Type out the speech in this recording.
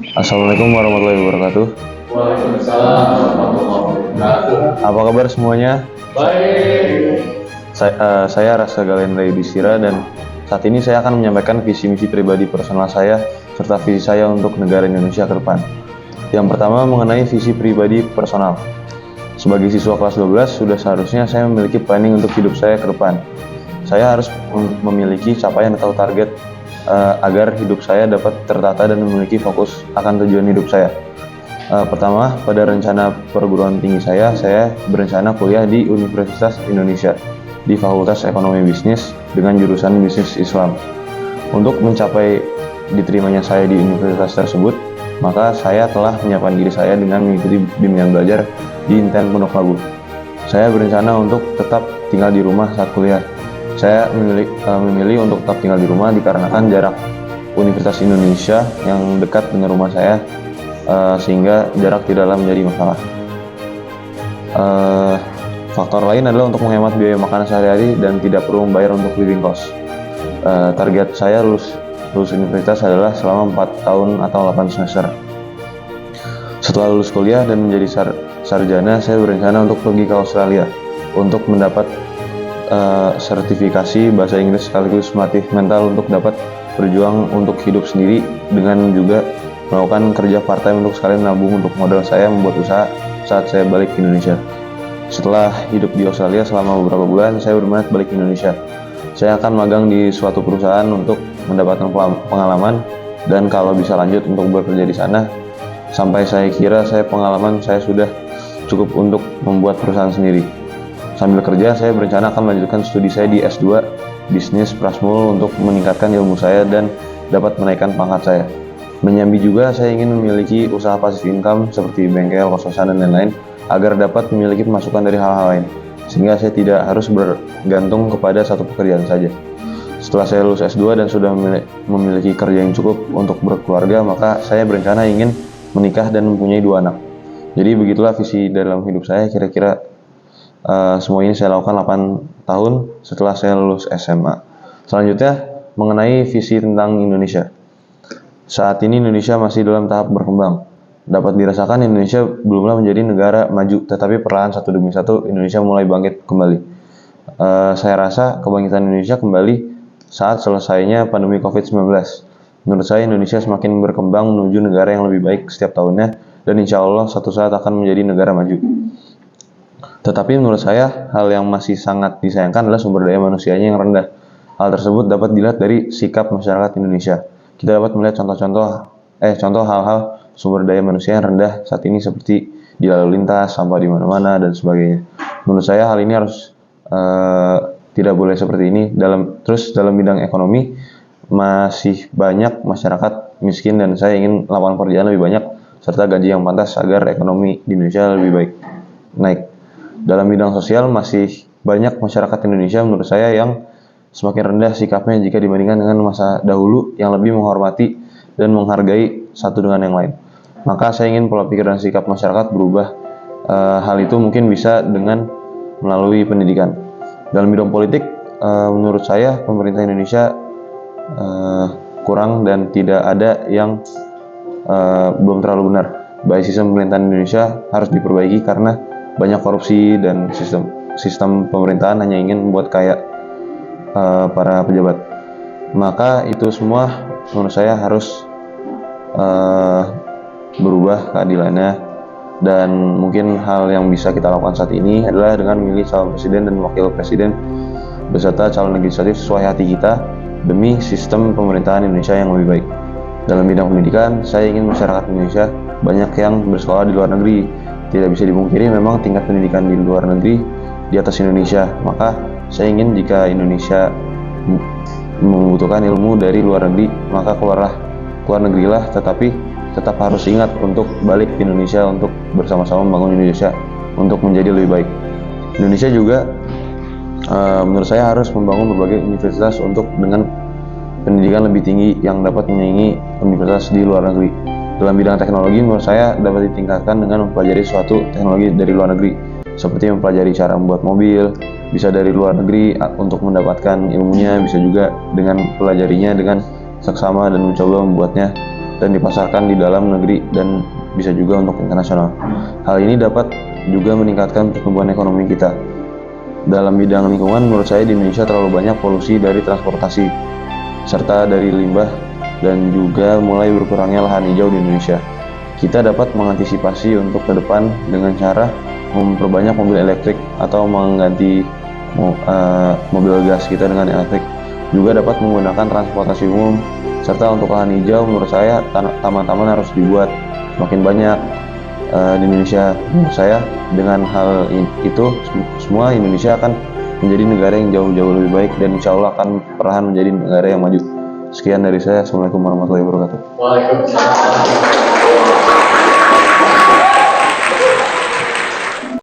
Assalamualaikum warahmatullahi wabarakatuh. Waalaikumsalam warahmatullahi wabarakatuh. Apa kabar semuanya? Baik. Saya Rasa Galendra Yudhistira dan saat ini saya akan menyampaikan visi misi pribadi personal saya serta visi saya untuk negara Indonesia ke depan. Yang pertama mengenai visi pribadi personal. Sebagai siswa kelas 12, sudah seharusnya saya memiliki planning untuk hidup saya ke depan. Saya harus memiliki capaian atau target agar hidup saya dapat tertata dan memiliki fokus akan tujuan hidup saya. Pertama, pada rencana perguruan tinggi saya berencana kuliah di Universitas Indonesia di Fakultas Ekonomi Bisnis dengan jurusan Bisnis Islam. Untuk mencapai diterimanya saya di universitas tersebut, maka saya telah menyiapkan diri saya dengan mengikuti bimbingan belajar di Inten Pondok Labu. Saya berencana untuk tetap tinggal di rumah saat kuliah. Saya memilih untuk tetap tinggal di rumah dikarenakan jarak Universitas Indonesia yang dekat dengan rumah saya, sehingga jarak tidaklah menjadi masalah. Faktor lain adalah untuk menghemat biaya makanan sehari-hari dan tidak perlu membayar untuk living cost. Target saya lulus universitas adalah selama 4 tahun atau 8 semester. Setelah lulus kuliah dan menjadi sarjana, saya berencana untuk pergi ke Australia untuk mendapat sertifikasi bahasa Inggris sekaligus melatih mental untuk dapat berjuang untuk hidup sendiri, dengan juga melakukan kerja part-time untuk sekalian nabung untuk modal saya membuat usaha saat saya balik ke Indonesia. Setelah hidup di Australia selama beberapa bulan, saya berminat balik ke Indonesia. Saya akan magang di suatu perusahaan untuk mendapatkan pengalaman, dan kalau bisa lanjut untuk bekerja di sana, sampai saya kira pengalaman saya sudah cukup untuk membuat perusahaan sendiri. Sambil kerja, saya berencana akan melanjutkan studi saya di S2 Bisnis Prasmul untuk meningkatkan ilmu saya dan dapat menaikkan pangkat saya. Menyambi juga, saya ingin memiliki usaha passive income seperti bengkel, kos-kosan, dan lain-lain agar dapat memiliki pemasukan dari hal-hal lain, sehingga saya tidak harus bergantung kepada satu pekerjaan saja. Setelah saya lulus S2 dan sudah memiliki kerja yang cukup untuk berkeluarga, maka saya berencana ingin menikah dan mempunyai 2 anak. Jadi begitulah visi dalam hidup saya, kira-kira semua ini saya lakukan 8 tahun setelah saya lulus SMA. Selanjutnya mengenai visi tentang Indonesia. Saat ini Indonesia masih dalam tahap berkembang. Dapat dirasakan Indonesia belumlah menjadi negara maju, tetapi perlahan satu demi satu Indonesia mulai bangkit kembali. Saya rasa kebangkitan Indonesia kembali saat selesainya pandemi COVID-19. Menurut saya Indonesia semakin berkembang menuju negara yang lebih baik setiap tahunnya, dan insya Allah suatu saat akan menjadi negara maju. Tetapi menurut saya, hal yang masih sangat disayangkan adalah sumber daya manusianya yang rendah. Hal tersebut dapat dilihat dari sikap masyarakat Indonesia. Kita dapat melihat contoh hal-hal sumber daya manusia yang rendah saat ini, seperti di lalu lintas, sampah di mana-mana, dan sebagainya. Menurut saya hal ini harus tidak boleh seperti ini. Dalam bidang ekonomi, masih banyak masyarakat miskin dan saya ingin lapangan pekerjaan lebih banyak serta gaji yang pantas agar ekonomi di Indonesia lebih naik. Dalam bidang sosial, masih banyak masyarakat Indonesia menurut saya yang semakin rendah sikapnya jika dibandingkan dengan masa dahulu yang lebih menghormati dan menghargai satu dengan yang lain. Maka saya ingin pola pikir dan sikap masyarakat berubah. Hal itu mungkin bisa dengan melalui pendidikan. Dalam bidang politik, menurut saya pemerintah Indonesia kurang dan tidak ada yang belum terlalu benar. Baik, sistem pemerintahan Indonesia harus diperbaiki karena banyak korupsi dan sistem pemerintahan hanya ingin membuat kaya para pejabat. Maka itu semua menurut saya harus berubah keadilannya, dan mungkin hal yang bisa kita lakukan saat ini adalah dengan memilih calon presiden dan wakil presiden beserta calon legislatif sesuai hati kita demi sistem pemerintahan Indonesia yang lebih baik. Dalam bidang pendidikan, saya ingin masyarakat Indonesia banyak yang bersekolah di luar negeri. Tidak bisa dipungkiri memang tingkat pendidikan di luar negeri di atas Indonesia. Maka saya ingin jika Indonesia membutuhkan ilmu dari luar negeri, maka keluar negerilah, tetapi tetap harus ingat untuk balik ke Indonesia untuk bersama-sama membangun Indonesia untuk menjadi lebih baik. Indonesia juga menurut saya harus membangun berbagai universitas dengan pendidikan lebih tinggi yang dapat menyaingi universitas di luar negeri. Dalam bidang teknologi, menurut saya dapat ditingkatkan dengan mempelajari suatu teknologi dari luar negeri, seperti mempelajari cara membuat mobil, bisa dari luar negeri untuk mendapatkan ilmunya, bisa juga dengan pelajarinya dengan seksama dan mencoba membuatnya dan dipasarkan di dalam negeri dan bisa juga untuk internasional. Hal ini dapat juga meningkatkan pertumbuhan ekonomi kita. Dalam bidang lingkungan, menurut saya di Indonesia terlalu banyak polusi dari transportasi, serta dari limbah, dan juga mulai berkurangnya lahan hijau di Indonesia. Kita dapat mengantisipasi untuk ke depan dengan cara memperbanyak mobil elektrik atau mengganti mobil gas kita dengan elektrik. Juga dapat menggunakan transportasi umum, serta untuk lahan hijau menurut saya taman-taman harus dibuat semakin banyak di Indonesia. Menurut saya dengan hal itu semua Indonesia akan menjadi negara yang jauh-jauh lebih baik dan insya Allah akan perlahan menjadi negara yang maju. Sekian dari saya. Assalamualaikum warahmatullahi wabarakatuh. Waalaikumsalam.